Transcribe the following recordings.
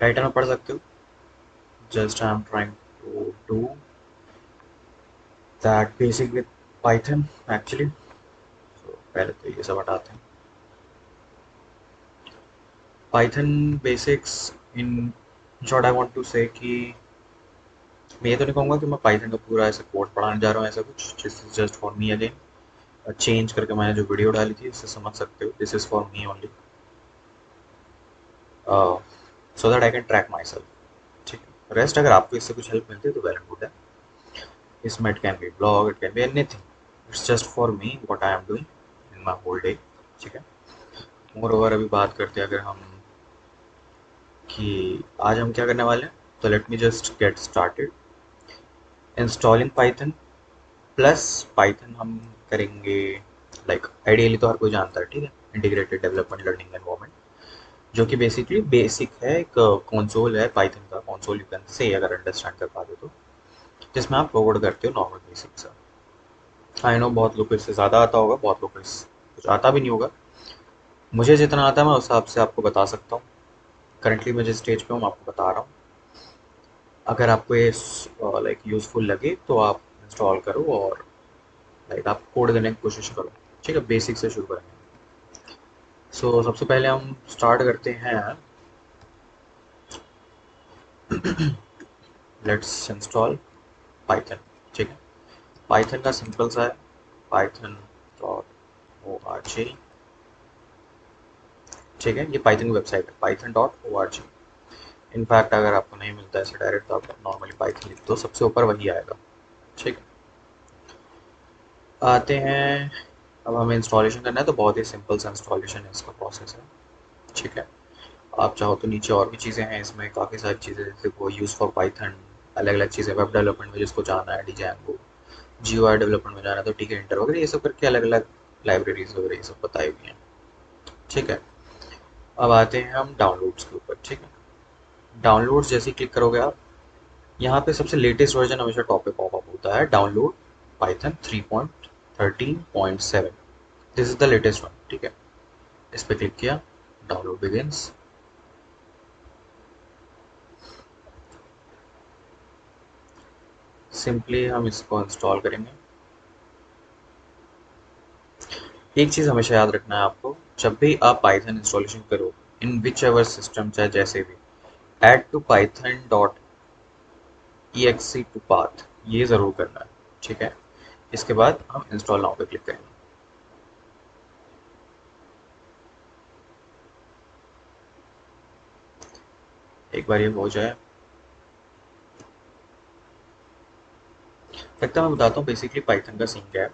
Title में पढ़ सकते हो। Just I am trying to do that basic with Python actually. तो पहले तो ये सब हटाते हैं। Python basics in short I want to say कि मैं ये तो नहीं कहूँगा कि मैं पाइथन का पूरा ऐसा कोड पढ़ाने जा रहा हूँ ऐसा कुछ। This is just for me again. Change करके मैंने जो वीडियो डाली थी इससे समझ सकते हो, this is for me only, so that I can track my self. ठीक है, रेस्ट अगर आपको इससे कुछ हेल्प मिलती है तो वेल एंड गुड है। इसमें it can be blog, it can be anything, it's just for me what I am doing in my whole day. ठीक है, मोर ओवर अभी बात करते हैं अगर हम कि आज हम क्या करने वाले हैं, तो let me just get started. Installing Python plus Python हम करेंगे, लाइक आइडियली तो हर कोई जानता है, ठीक है, इंटीग्रेटेड डेवलपमेंट लर्निंग एनवायरनमेंट, जो कि बेसिकली बेसिक है, एक कंसोल है पाइथन का, कंसोल यू कैन से अगर अंडरस्टैंड कर पाते तो, जिसमें आप कोड करते हो नॉर्मल बेसिक सा। आई नो बहुत लोग को इससे ज़्यादा आता होगा, बहुत लोग को इस कुछ आता भी नहीं होगा। मुझे जितना आता है मैं उस हिसाब से आपको बता सकता हूँ। करंटली मैं जिस स्टेज पे हूँ मैं आपको बता रहा हूँ। अगर आपको ये लाइक यूज़फुल लगे तो आप इंस्टॉल करो और लाइक आप कोड करने की कोशिश करो। ठीक है, बेसिक से शुरू करेंगे। सबसे पहले हम स्टार्ट करते हैं, लेट्स इंस्टॉल पाइथन। ठीक है, पाइथन का सिंपल सा है, Python dot O R G. ठीक है, ये पाइथन की वेबसाइट है, Python dot O R G. In fact अगर आपको नहीं मिलता है ऐसे डायरेक्ट तो आप नॉर्मली पाइथन लिख दो, सबसे ऊपर वही आएगा। ठीक है, आते हैं, अब हमें इंस्टॉलेशन करना है तो बहुत ही सिंपल सा इंस्टॉलेशन है, इसका प्रोसेस है। ठीक है, आप चाहो तो नीचे और भी चीज़ें हैं, इसमें काफ़ी सारी चीज़ें, जैसे वो यूज़ फॉर पाइथन, अलग अलग चीज़ें, वेब डेवलपमेंट में जिसको जाना है डिजाइंगो, जी ओ आई डेवलपमेंट में जाना है तो ठीक है, इंटर वगैरह ये सब करके अलग अलग लाइब्रेरीज वगैरह ये सब बताई हुई हैं। ठीक है, अब आते हैं हम डाउनलोड्स के ऊपर। ठीक है, डाउनलोड्स जैसे ही क्लिक करोगे आप, यहाँ पे सबसे लेटेस्ट वर्जन हमेशा टॉप पे पॉपअप होता है, download Python 3.13.7, this is the latest one. ठीक है, इस पर क्लिक किया, डाउनलोड बिगिंस। सिंपली हम इसको इंस्टॉल करेंगे। एक चीज़ हमेशा याद रखना है आपको, जब भी आप पाइथन इंस्टॉलेशन करो इन विच एवर सिस्टम, चाहे जैसे भी, add to Python dot E X to path, ये ज़रूर करना है। ठीक है, इसके बाद हम इंस्टॉल नाउ पे क्लिक करेंगे। एक बार ये हो जाए, लगता है मैं बताता हूँ बेसिकली पाइथन का सीन क्या है।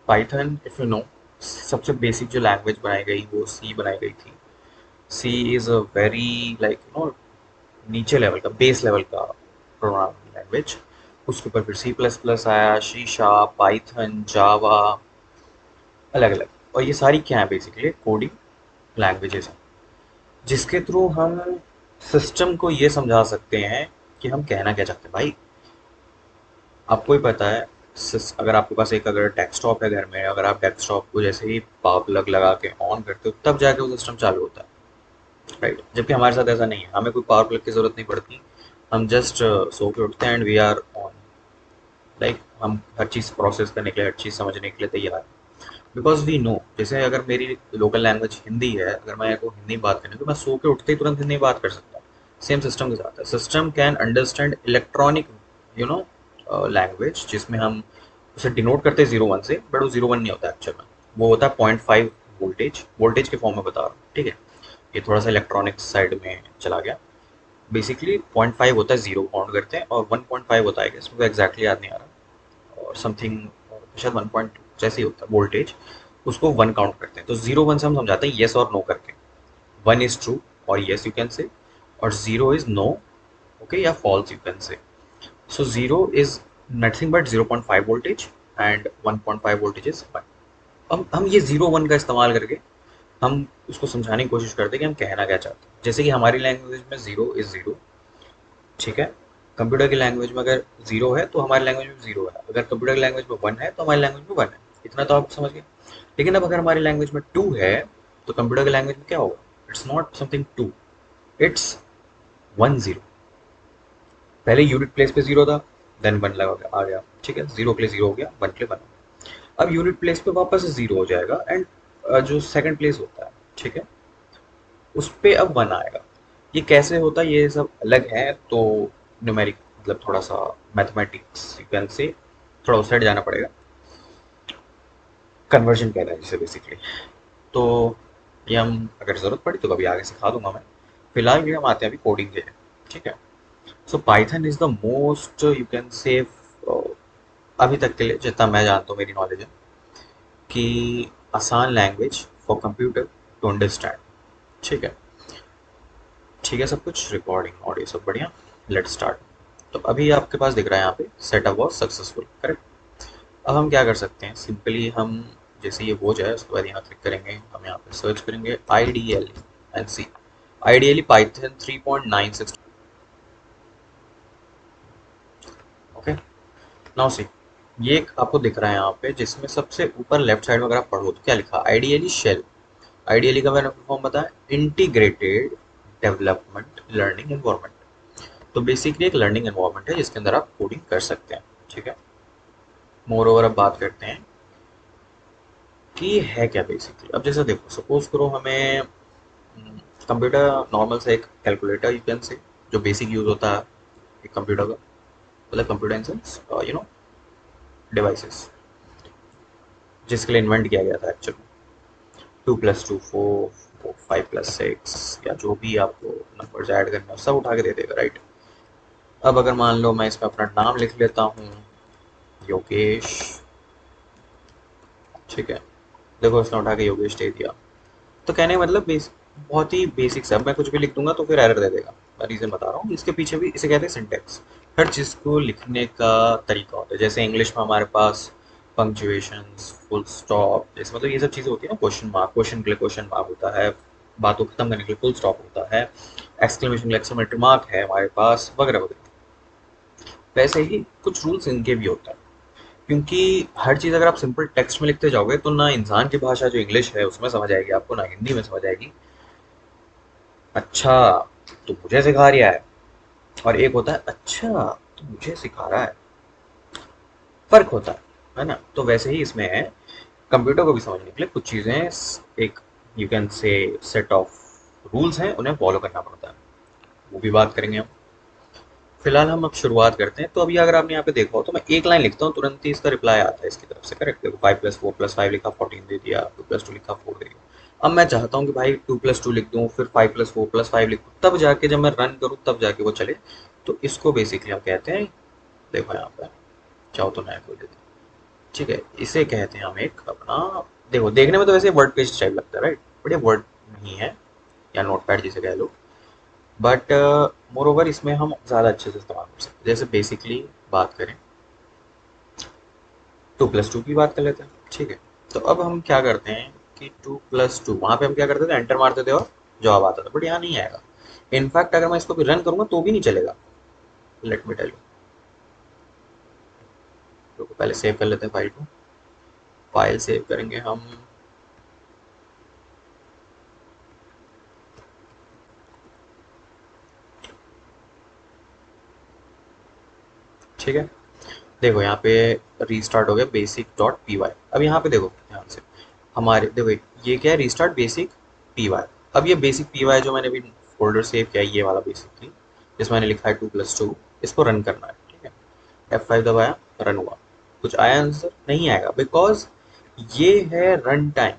पाइथन इफ यू नो, सबसे बेसिक जो लैंग्वेज बनाई गई वो सी बनाई गई थी। C is a very like you know नीचे लेवल का, बेस लेवल का प्रोग्रामिंग लैंग्वेज। उसके ऊपर फिर सी प्लस प्लस आया, सी शार्प, पाइथन, जावा, अलग अलग। और ये सारी क्या है, बेसिकली कोडिंग लैंग्वेजेस हैं, जिसके थ्रू हम सिस्टम को ये समझा सकते हैं कि हम कहना क्या चाहते हैं। भाई आपको ही पता है, अगर आपके पास एक अगर डेस्कटॉप है घर में, अगर आप डेस्कटॉप को जैसे ही पावर प्लग लगा के ऑन करते हो तब जाके वो सिस्टम चालू होता है, राइट। जबकि हमारे साथ ऐसा नहीं है, हमें कोई पावर प्लग की ज़रूरत नहीं पड़ती। हम जस्ट सो के उठते हैं and we are on, like हम हर चीज़ प्रोसेस करने के लिए, हर चीज़ समझने के लिए तैयार हैं। बिकॉज वी नो, जैसे अगर मेरी लोकल लैंग्वेज हिंदी है, अगर मैं को हिंदी में बात करनी है तो मैं सो के उठते ही तुरंत हिंदी में बात कर सकता हूँ। सेम सिस्टम के साथ है, system can understand electronic you know language, जिसमें हम उसे डिनोट करते हैं 0 1 से, बट वो 0 1 नहीं होता एक्चुअल में, वो होता है 0.5 वोल्टेज, वोल्टेज के फॉर्म में बता रहा हूँ। ठीक है, ये थोड़ा सा इलेक्ट्रॉनिक्स साइड में चला गया। बेसिकली 0.5 होता है, 0 काउंट करते हैं, और 1.5 होता है, इसमें एग्जैक्टली याद नहीं आ रहा, और समथिंग शायद 1.2 जैसे ही होता है वोल्टेज, उसको 1 काउंट करते हैं। तो 0 1 से हम समझाते हैं येस और नो करके। 1 इज ट्रू और येस यू कैन से, और 0 इज नो, ओके, या false you can say. So 0 is nothing but 0.5 voltage and 1.5 voltage is 1। हम ये 0 1 का इस्तेमाल करके हम उसको समझाने की कोशिश करते हैं कि हम कहना क्या चाहते हैं। जैसे कि हमारी लैंग्वेज में 0 इज 0, ठीक है, कंप्यूटर की लैंग्वेज में अगर 0 है तो हमारी लैंग्वेज में 0 है, अगर कंप्यूटर की लैंग्वेज में 1 है तो हमारी लैंग्वेज में 1 है। इतना तो आप समझ गए। लेकिन अब अगर हमारी लैंग्वेज में 2 है तो कंप्यूटर की लैंग्वेज में क्या होगा, इट्स नॉट समथिंग 2, इट्स 1 0। पहले यूनिट प्लेस पे 0 था, देन 1 लगा आ गया, ठीक है, 0 के लिए 0 हो गया, 1 के लिए 1। अब यूनिट प्लेस पे वापस से 0 हो जाएगा एंड जो सेकंड प्लेस होता है, ठीक है, उस पे अब 1 आएगा। ये कैसे होता है ये सब अलग है, तो न्यूमेरिक मतलब थोड़ा सा मैथमेटिक्स सीक्वेंस से थोड़ा उस साइड जाना पड़ेगा। कन्वर्जन कहता है जिसे बेसिकली। तो ये हम अगर ज़रूरत पड़ी तो कभी आगे सिखा दूंगा मैं। फिलहाल ये हम आते हैं अभी कोडिंग के लिए, ठीक है। सो Python is the most you can से अभी तक के लिए जितना मैं जानता हूँ, मेरी नॉलेज है कि आसान language for computer to understand, ठीक है। ठीक है, सब कुछ रिकॉर्डिंग ऑडियो सब बढ़िया। Let's start. तो अभी आपके पास दिख रहा है यहाँ पे सेटअप वॉज सक्सेसफुल, करेक्ट। अब हम क्या कर सकते हैं, सिंपली हम जैसे ये हो जाए उसके बाद यहाँ क्लिक करेंगे, हम यहाँ पे सर्च करेंगे I D L and C. Ideally Python 3.96। Okay, now see, ये एक आपको दिख रहा है यहाँ पे जिसमें सबसे ऊपर लेफ्ट साइड में अगर आप पढ़ो तो क्या लिखा, आइडियली शेल। आइडियली का मैंने फॉर्म बताया, इंटीग्रेटेड डेवलपमेंट लर्निंग एनवायरनमेंट। तो बेसिकली एक लर्निंग एनवायरनमेंट है जिसके अंदर आप कोडिंग कर सकते हैं, ठीक है। मोर ओवर अब बात करते हैं कि ये है क्या बेसिकली। अब जैसे देखो, सपोज करो हमें कंप्यूटर नॉर्मल से एक कैलकुलेटर यू कैन से, जो बेसिक यूज होता है एक कंप्यूटर का, मतलब computer in sense you know devices, जिसके लिए इन्वेंट किया गया था एक्चुअली। 2 + 2 4, 5 + 6 या जो भी आपको नंबर्स ऐड करना है सब उठा के दे देगा, राइट। अब अगर मान लो मैं इसमें अपना नाम लिख लेता हूँ, योगेश, ठीक है। देखो इसने उठा के योगेश दे दिया। तो कहने का मतलब बहुत ही बेसिक सा, अब मैं कुछ भी लिख दूंगा तो फिर एरर दे देगा। मैं रीज़न बता रहा हूँ, इसके पीछे भी इसे कहते हैं सिंटेक्स। हर चीज़ को लिखने का तरीका होता है। जैसे इंग्लिश में हमारे पास पंक्चुएशंस, फुल स्टॉप, जैसे मतलब ये सब चीज़ें होती है ना, क्वेश्चन मार्क, क्वेश्चन के लिए क्वेश्चन मार्क होता है, बात को खत्म करने के लिए फुल स्टॉप होता है, एक्सक्लेमेशन के लिए एक्सक्लेमेटरी मार्क है हमारे पास, वगैरह वगैरह। वैसे ही कुछ रूल्स इनके भी होते हैं, क्योंकि हर चीज़ अगर आप सिंपल टेक्स्ट में लिखते जाओगे तो ना इंसान की भाषा जो इंग्लिश है उसमें समझ आएगी आपको, ना हिंदी में समझ आएगी। अच्छा, तो मुझे सिखा रहा है, और एक होता है अच्छा तो मुझे सिखा रहा है, फर्क होता है ना। तो वैसे ही इसमें है, कंप्यूटर को भी समझने के लिए कुछ चीज़ें एक यू कैन से सेट ऑफ रूल्स हैं, उन्हें फॉलो करना पड़ता है, वो भी बात करेंगे हम। फिलहाल हम अब शुरुआत करते हैं। तो अभी अगर आपने यहाँ पे देखा हो तो मैं एक लाइन लिखता हूँ, तुरंत ही इसका रिप्लाई आता है इसकी तरफ से, करेक्ट। देखो 5 + 4 + 5 लिखा, 14 दे दिया, 2 + 2 लिखा, 4 दे दिया। अब मैं चाहता हूँ कि भाई 2 + 2 लिख दूँ, फिर 5 + 4 + 5 लिखूँ, तब जाके जब मैं रन करूँ तब जाके वो चले। तो इसको बेसिकली हम कहते हैं, देखो यहाँ पे, चाहो तो नया खोल देते हैं, ठीक है। इसे कहते हैं हम एक अपना, देखो देखने में तो वैसे वर्ड पेज टाइप लगता है, राइट, बट ये वर्ड नहीं है, या नोट पैड जिसे कह लो। बट मोर ओवर इसमें हम ज़्यादा अच्छे से इस्तेमाल कर सकते हैं। जैसे बेसिकली बात करें, 2 + 2 की बात कर लेते हैं, ठीक है। तो अब हम क्या करते हैं कि 2 + 2, वहाँ पे हम क्या करते थे, एंटर मारते थे और जवाब आता था, बट यहाँ नहीं आएगा। इनफैक्ट अगर मैं इसको भी रन करूँगा तो भी नहीं चलेगा। लेट मी टेल यू, तो पहले सेव कर लेते हैं फाइल को। फाइल सेव करेंगे हम, ठीक है। देखो यहाँ पे रीस्टार्ट हो गया basic.py। अब यहाँ पे देखो ध्यान से, हमारे देखो ये क्या है, रीस्टार्ट बेसिक py। अब ये बेसिक py जो मैंने अभी फोल्डर सेव किया है, ये वाला बेसिकली जिसमें मैंने लिखा है 2 + 2, इसको रन करना है, ठीक है। F5 दबाया, रन हुआ, कुछ आया आंसर नहीं आएगा, बिकॉज ये है रन टाइम।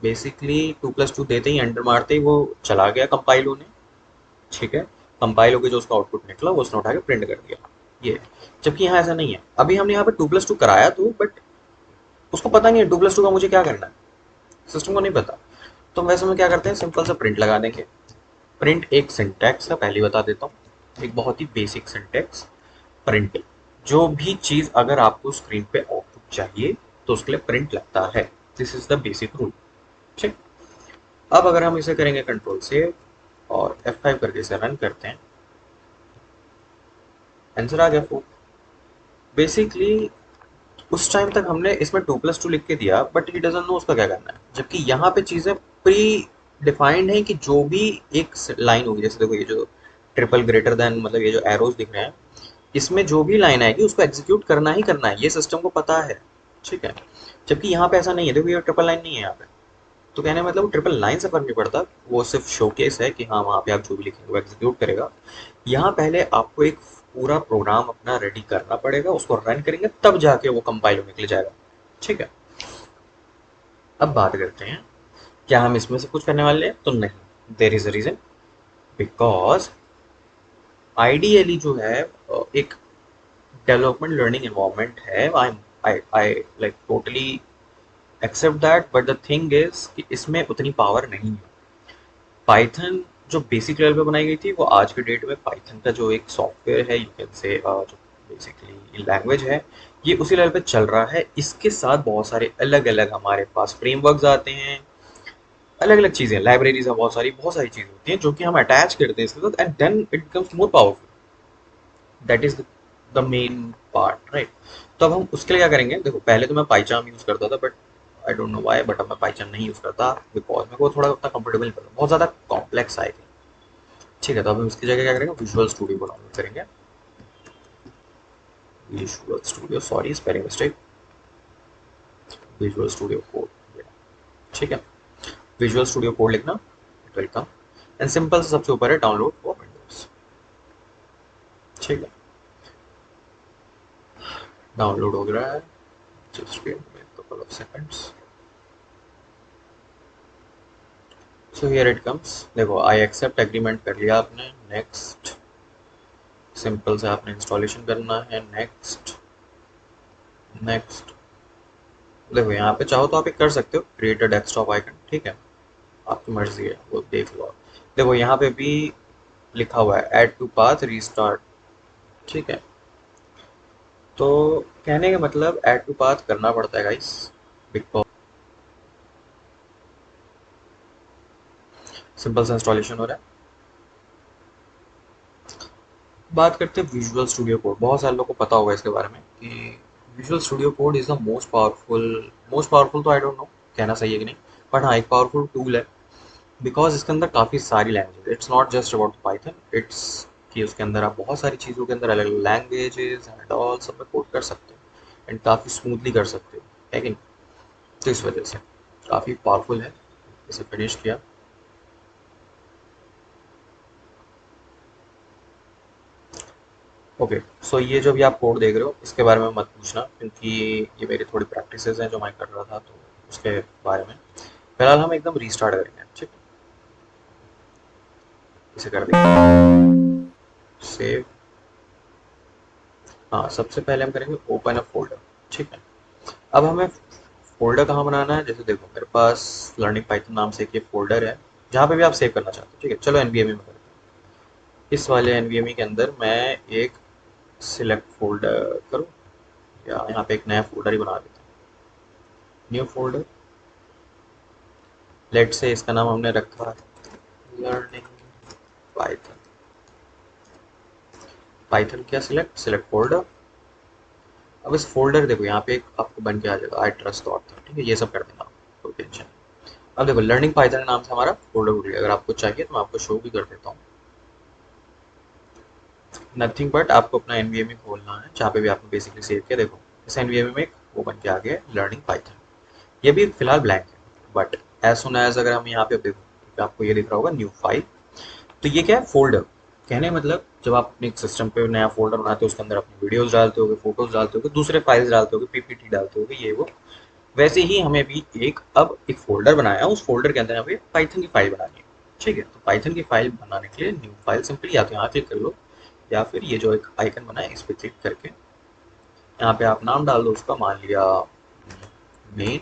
बेसिकली 2 + 2 देते ही, एंटर मारते ही वो चला गया कंपाइल होने, ठीक है। कंपाइल होकर जो उसका आउटपुट निकला वो उसने उठा के प्रिंट कर दिया, ये। जबकि यहाँ ऐसा नहीं है। अभी हमने यहाँ पे 2 + 2 कराया तो, बट उसको पता नहीं है 2 + 2 का मुझे क्या करना है, सिस्टम को नहीं पता। तो वैसे में क्या करते हैं, सिंपल सा प्रिंट लगा देंगे। प्रिंट एक सिंटैक्स है, पहले बता देता हूँ, एक बहुत ही बेसिक सिंटैक्स। प्रिंट, जो भी चीज़ अगर आपको स्क्रीन पे आउटपुट चाहिए तो उसके लिए प्रिंट लगता है। This is the basic rule, ठीक। अब अगर हम इसे करेंगे कंट्रोल से और F5 करके इसे रन करते हैं, आंसर आ गया 4। बेसिकली उस टाइम तक हमने इसमें 2 + 2 लिख के दिया, बट ही डजंट नो उसका क्या करना है, जबकि यहाँ पे चीज़ें प्री डिफाइंड है कि जो भी एक लाइन होगी, जैसे देखो ये जो ट्रिपल ग्रेटर देन, मतलब ये जो एरोज दिख रहे हैं, इसमें जो भी लाइन आएगी उसको एग्जीक्यूट करना ही करना है, ये सिस्टम को पता है। ठीक है, जबकि यहाँ पे ऐसा नहीं है, देखो ये ट्रिपल लाइन नहीं है यहाँ पे। तो कहने का मतलब वो ट्रिपल लाइन से फर्क नहीं पड़ता, वो सिर्फ शोकेस है कि हाँ वहाँ पे आप जो भी लिखेंगे वो एग्जीक्यूट करेगा। यहाँ पहले आपको एक पूरा प्रोग्राम अपना रेडी करना पड़ेगा, उसको रन करेंगे तब जाके वो कंपाइल होने के लिए जाएगा। ठीक है, अब बात करते हैं क्या हम इसमें से कुछ करने वाले हैं, तो नहीं, there is a reason. Because ideally जो है एक डेवलपमेंट लर्निंग एनवायरनमेंट है, I like totally accept that, but the thing is कि इसमें उतनी पावर नहीं है। पाइथन जो बेसिक लेवल पे बनाई गई थी, वो आज के डेट में पाइथन का जो एक सॉफ्टवेयर है, यू कैन से जो बेसिकली लैंग्वेज है, ये उसी लेवल पे चल रहा है। इसके साथ बहुत सारे अलग अलग हमारे पास फ्रेमवर्क्स आते हैं, अलग अलग चीज़ें, लाइब्रेरीज है, बहुत सारी चीज़ें होती हैं जो कि हम अटैच करते हैं इसके साथ, and then it becomes more powerful. That is the main part, right. तो अब हम उसके लिए क्या करेंगे, देखो पहले तो मैं पाइचार्म यूज़ करता था, but I don't know why, but अब मैं पाइचार्म नहीं यूज़ करता, बिकॉज मेरे को थोड़ा उतना कंफर्टेबल नहीं पड़ता, बहुत ज़्यादा कॉम्प्लेक्स आएगा। ठीक है, तो अब हम इसकी जगह क्या करेंगे, विजुअल स्टूडियो को डाउनलोड करेंगे। Visual studio, sorry spelling mistake, visual studio code. ठीक है, विजुअल स्टूडियो कोड लिखना, it will come, and simple से सबसे ऊपर है डाउनलोड फॉर विंडोज। ठीक है, डाउनलोड हो रहा है, just wait couple of seconds. So here it comes, देखो आई एक्सेप्ट एग्रीमेंट कर लिया आपने, नेक्स्ट, सिंपल से आपने इंस्टॉलेशन करना है, नेक्स्ट नेक्स्ट। देखो यहाँ पे चाहो तो आप एक कर सकते हो, क्रिएट अ डेस्कटॉप आइकन, ठीक है, आपकी मर्जी है, वो देख लो आप। देखो यहाँ पे भी लिखा हुआ है ऐड टू पाथ रीस्टार्ट। ठीक है, तो कहने का मतलब ऐड टू पाथ करना पड़ता है गाइस, बिकॉज सिंपल सा इंस्टॉलेशन हो रहा है। बात करते हैं विजुअल स्टूडियो कोड, बहुत सारे लोगों को पता होगा इसके बारे में कि visual studio code is the most powerful तो आई डोंट नो कहना सही है कि नहीं, बट हाँ एक पावरफुल टूल है। बिकॉज इसके अंदर काफ़ी सारी language, it's not just about Python, it's कि उसके अंदर आप बहुत सारी चीज़ों के अंदर अलग अलग लैंग्वेजेस एंड ऑल सब में कोड कर सकते हो, एंड काफ़ी स्मूथली कर सकते हो, है कि नहीं। तो इस वजह से काफ़ी पावरफुल है। इसे फिनिश किया। ओके, सो ये जो भी आप कोड देख रहे हो इसके बारे में मत पूछना, क्योंकि ये मेरी थोड़ी प्रैक्टिसेस हैं जो मैं कर रहा था, तो उसके बारे में फिलहाल हम एकदम रीस्टार्ट करेंगे। ठीक है, इसे कर देंगे सेव। हाँ, सबसे पहले हम करेंगे ओपन अ फोल्डर। ठीक है, अब हमें फोल्डर कहाँ बनाना है, जैसे देखो मेरे पास लर्निंग पाइथन नाम से एक ये फोल्डर है, जहाँ पे भी आप सेव करना चाहते हो। ठीक है, चलो एनवीएमई में करते हैं। इस वाले एनवीएमई के अंदर मैं एक सिलेक्ट फोल्डर करूँ, या यहाँ पे एक नया फोल्डर ही बना देता हूँ, न्यू फोल्डर। लेट से इसका नाम हमने रखा लर्निंग पाइथन। पाइथन क्या, सिलेक्ट सिलेक्ट फोल्डर। अब इस फोल्डर देखो यहाँ पे एक आपको बन के आ जाएगा, आई ट्रस्ट डॉट था। ठीक है, ये सब कर देना, कोई टेंशन नहीं। अब देखो लर्निंग पाइथन के नाम से हमारा फोल्डर खुल गया, अगर आपको चाहिए तो मैं आपको शो भी कर देता हूँ। नथिंग बट आपको अपना एनवीएमई खोलना है, जहाँ पे भी आपने बेसिकली सेव किया। देखो इस एनवीएमई में एक वो बन के आ गया लर्निंग पाइथन। ये भी फिलहाल ब्लैंक है, बट एज सुन एज अगर हम यहाँ पे देखो तो आपको ये दिख रहा होगा न्यू फाइल। तो ये क्या है, फोल्डर। कहने का मतलब जब आप अपने सिस्टम पे नया फोल्डर बनाते हो, उसके अंदर अपनी वीडियोस डालते होगे, फोटोज डालते होगे, दूसरे फाइल्स डालते होगे, पीपीटी डालते होगे, ये वो, वैसे ही हमें भी एक अब एक फोल्डर बनाया है, उस फोल्डर के अंदर हमें पाइथन की फाइल बनानी है। ठीक है, तो पाइथन की फाइल बनाने के लिए न्यू फाइल सिंपली या तो यहाँ क्लिक कर लो, या फिर ये जो एक आइकन बना है इस पर क्लिक करके यहाँ पे आप नाम डाल दो उसका, मान लिया main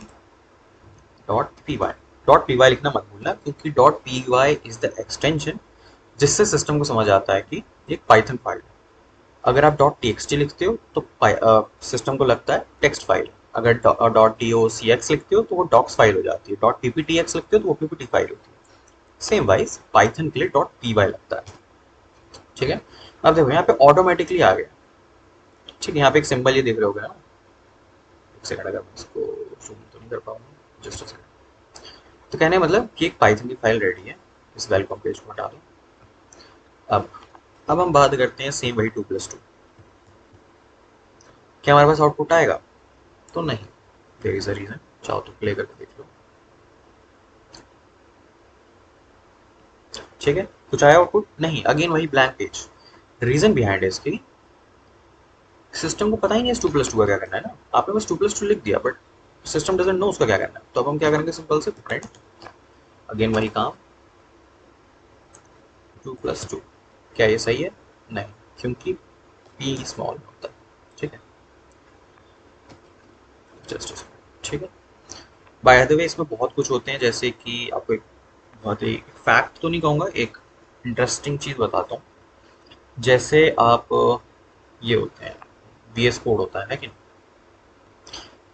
dot P Y. Dot P Y लिखना मत भूलना, क्योंकि dot P Y is the extension जिससे सिस्टम को समझ आता है कि ये पाइथन फाइल है। अगर आप डॉट टी एक्स टी लिखते हो तो सिस्टम को लगता है टेक्स्ट फाइल। अगर डॉट डी ओ सी एक्स लिखते हो तो वो डॉक्स फाइल हो जाती है, dot P P T x लिखते हो तो वो पी पी टी फाइल होती है। सेम वाइज पाइथन के लिए डॉट पी वाई लगता है। ठीक है, अब देखो यहाँ पे ऑटोमेटिकली आ गया। ठीक है, यहाँ पे एक सिंबल ये देख रहे हो ना, एक सेकंड, अगर मैं इसको जूम तो नहीं कर पाऊंगा, जस्ट अ सेकंड। तो कहने का मतलब कि एक पाइथन की फाइल रेडी है, इस वेलकम पेज को हटा दो। अब अब हम बात करते हैं सेम वही 2+2, क्या हमारे पास आउटपुट आएगा? तो नहीं, देयर इज अ रीजन, चाहो तो प्ले करके देख लो। ठीक है, कुछ आया आउटपुट? नहीं, अगेन वही ब्लैंक पेज। रीजन बिहाइंड इसकी, सिस्टम को पता ही नहीं है 2+2 का क्या करना है ना, आपने बस 2+2 लिख दिया, बट सिस्टम डजंट नो उसका क्या करना है। तो अब हम क्या करेंगे, सिंपल से प्रिंट, अगेन वही काम, 2+2। क्या ये सही है? नहीं, क्योंकि पी स्मॉल होता है। ठीक है, जस्ट, ठीक है। बाय द वे इसमें बहुत कुछ होते हैं, जैसे कि आपको एक बहुत ही फैक्ट तो नहीं कहूँगा, एक इंटरेस्टिंग चीज़ बताता हूँ। जैसे आप ये होते हैं, वी एस कोड होता है कि नहीं?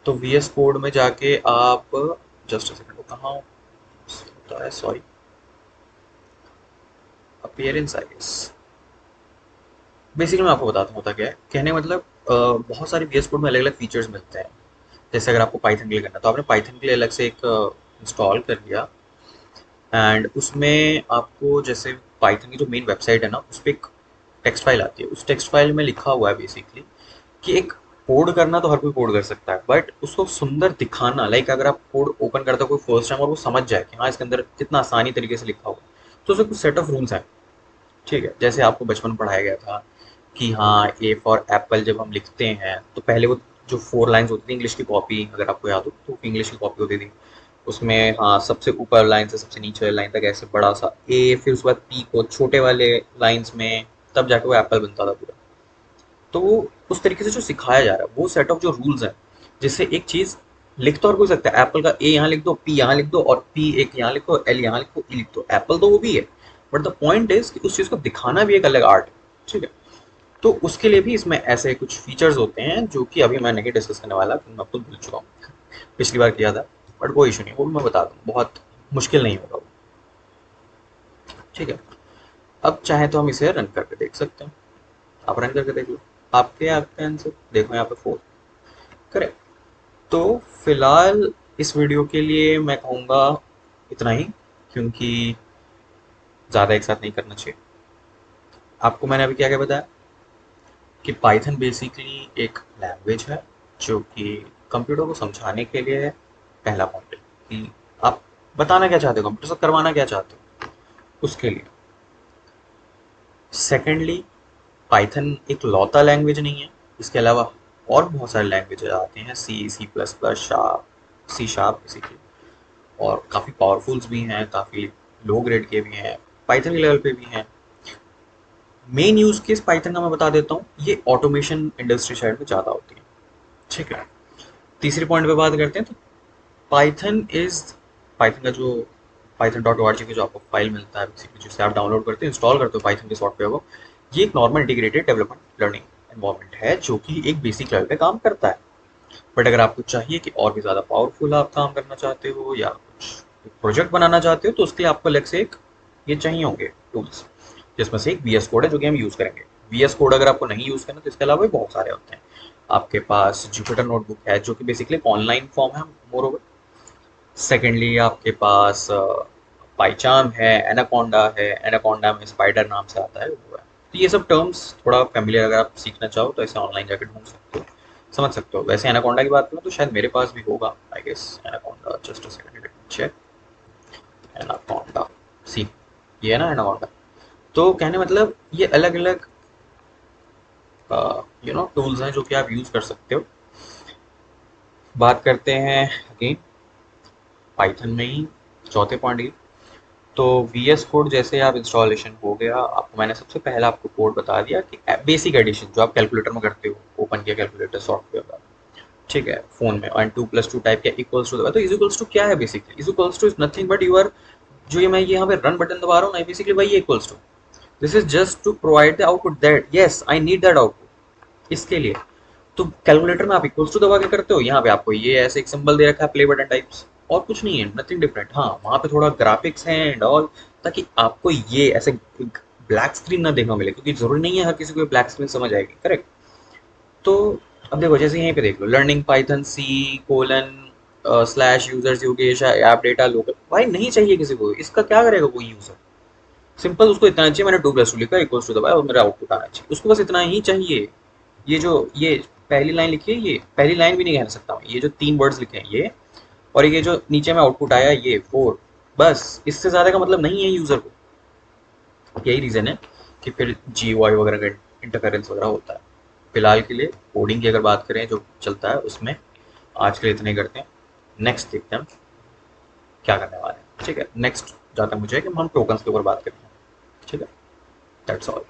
तो वी एस कोड में जाके आप, जस्ट सेकंड, वो कहाँ होता है, sorry, appearance I guess. Basically मैं आपको बताता हूँ होता क्या है, कहने का मतलब बहुत सारे वी एस कोड में अलग अलग फीचर्स मिलते हैं। जैसे अगर आपको पाइथन के लिए करना है, तो आपने पाइथन के लिए अलग से एक इंस्टॉल कर लिया, एंड उसमें आपको जैसे पाइथन की जो मेन वेबसाइट है ना, उस पर एक टेक्स्ट फाइल आती है। उस टेक्स्ट फाइल में लिखा हुआ है बेसिकली कि एक कोड करना तो हर कोई कोड कर सकता है, बट उसको सुंदर दिखाना, लाइक अगर आप कोड ओपन करते हो कोई फर्स्ट टाइम और वो समझ जाए कि हाँ इसके अंदर कितना आसानी तरीके से लिखा हुआ है, तो उसमें कुछ सेट ऑफ रूल्स हैं। ठीक है, जैसे आपको बचपन में पढ़ाया गया था कि हाँ ए फॉर एप्पल जब हम लिखते हैं तो पहले वो जो 4 लाइन्स होती थी इंग्लिश की कॉपी, अगर आपको याद हो तो इंग्लिश की कॉपी होती थी, उसमें हाँ सबसे ऊपर लाइन से सबसे नीचे वाली लाइन तक ऐसे बड़ा सा ए, फिर उसके बाद पी को छोटे वाले लाइन्स में, तब जाके वो एप्पल बनता था पूरा। तो वो उस तरीके से जो सिखाया जा रहा है वो सेट ऑफ जो रूल्स हैं, जिससे एक चीज़ लिख तो हर कोई सकता है, एप्पल का ए यहाँ लिख दो, पी यहाँ लिख दो, और पी एक यहाँ लिखो, एल यहाँ लिखो, ई लिख दो, एप्पल तो वो भी है। बट द पॉइंट इज कि उस चीज़ को दिखाना भी एक अलग आर्ट है। ठीक है, तो उसके लिए भी इसमें ऐसे कुछ फीचर्स होते हैं जो कि अभी मैं नहीं डिस्कस करने वाला, क्योंकि मैं खुद भूल चुका हूँ, पिछली बार किया था। बट कोई इशू नहीं, वो भी मैं बता दूँ, बहुत मुश्किल नहीं होगा वो। ठीक है, अब चाहे तो हम इसे रन करके देख सकते हैं। आप रन करके देख लो, आपके आपके आंसर देखो यहाँ पे 4, करेक्ट। तो फिलहाल इस वीडियो के लिए मैं कहूँगा इतना ही, क्योंकि ज़्यादा एक साथ नहीं करना चाहिए। आपको मैंने अभी क्या क्या बताया कि पाइथन बेसिकली एक लैंग्वेज है जो कि कंप्यूटर को समझाने के लिए है, पहला पॉइंट कि आप बताना क्या चाहते हो, कंप्यूटर से करवाना क्या चाहते हो, उसके लिए। सेकेंडली, पाइथन एक लौता लैंग्वेज नहीं है, इसके अलावा और बहुत सारे लैंग्वेज आते हैं, सी, C++, शार्प, C# बेसिकली, और काफ़ी पावरफुल्स भी हैं, काफ़ी लो ग्रेड के भी हैं, पाइथन के लेवल पे भी हैं। मेन यूज केस पाइथन का मैं बता देता हूँ, ये ऑटोमेशन इंडस्ट्री साइड में ज़्यादा होती है। ठीक है, तीसरी पॉइंट पे बात करते हैं, तो पाइथन इज, पाइथन का जो python.org की जो आपको फाइल मिलता है बेसिकली, जिसे आप डाउनलोड करते हो, इंस्टॉल करते हो पाइथन के सॉफ्टवेयर को, ये एक normal integrated development learning environment है जो कि एक बेसिक लेवल पे काम करता है। बट अगर आपको चाहिए कि और भी ज़्यादा पावरफुल आप काम करना चाहते हो या कुछ प्रोजेक्ट बनाना चाहते हो, तो उसके लिए आपको अलग से एक ये चाहिए होंगे टूल्स, जिसमें से एक वी एस कोड है जो कि हम यूज़ करेंगे। वी एस कोड अगर आपको नहीं यूज़ करना तो इसके अलावा भी बहुत सारे होते हैं। आपके पास जुपिटर नोटबुक है जो कि बेसिकली ऑनलाइन फॉर्म है मोर ओवर। सेकेंडली आपके पास पाइचाम है, एनाकोंडा है, एनाकोंडा में स्पाइडर नाम से आता है वो है। तो ये सब टर्म्स थोड़ा फैमिलियर, अगर आप सीखना चाहो तो ऐसे ऑनलाइन जाकर ढूंढ सकते हो, समझ सकते हो। वैसे एनाकोंडा की बात करूँ तो शायद मेरे पास भी होगा, I guess Anaconda, just a second, let me check. Anaconda, see, ये है ना एनाकोंडा। तो कहने मतलब ये अलग अलग टूल्स हैं जो कि आप यूज़ कर सकते हो। बात करते हैं अगेन पाइथन में ही चौथे पॉइंट की। तो वी एस कोड जैसे आप इंस्टॉलेशन हो गया, आपको मैंने सबसे पहला आपको कोड बता दिया कि बेसिक एडिशन जो आप कैलकुलेटर में करते हो, ओपन किया कैलकुलेटर सॉफ्टवेयर का, ठीक है, फोन में, एंड 2+2 टाइप किया, इक्वल्स टू दबा, तो इज इक्वल्स टू क्या है basically, is equals to is nothing but your, जो ये मैं ये यहाँ पे रन बटन दबा रहा हूँ ना, बेसिकली वही equals to, this is just to provide the output that yes I need that output, इसके लिए। तो कैलकुलेटर में आप इक्वल्स टू दबा के करते हो, यहाँ पे आपको ये ऐसे एक सिंबल दे रखा है प्ले बटन टाइप्स, और कुछ नहीं है, नथिंग डिफरेंट। हाँ, वहाँ पे थोड़ा ग्राफिक्स है एंड ऑल, ताकि आपको ये ऐसे ब्लैक स्क्रीन ना देखने को मिले, क्योंकि जरूरी नहीं है हर किसी को ब्लैक स्क्रीन समझ आएगी, करेक्ट। तो अब देखो, जैसे यहीं पे देख लो, learning Python C:\, slash users Yogesh app data local, भाई नहीं चाहिए किसी को, इसका क्या करेगा कोई यूजर। सिंपल उसको इतना चाहिए, मैंने 2+2 लिखा इक्वल्स टू दबाया और मेरा आउटपुट आना चाहिए, उसको बस इतना ही चाहिए। ये पहली लाइन लिखी है, ये पहली लाइन भी नहीं कह सकता मैं, ये जो 3 वर्ड्स लिखे हैं ये, और ये जो नीचे में आउटपुट आया ये 4, बस इससे ज़्यादा का मतलब नहीं है यूज़र को। यही रीज़न है कि फिर GUI वगैरह का इंटरफेरेंस वगैरह होता है। फिलहाल के लिए कोडिंग की अगर बात करें जो चलता है उसमें आज के लिए इतने ही करते हैं। नेक्स्ट देखते हैं हम क्या करने वाले हैं। ठीक है, नेक्स्ट जाता है मुझे कि हम टोकन्स के ऊपर बात करते हैं। ठीक है, दैट्स ऑल।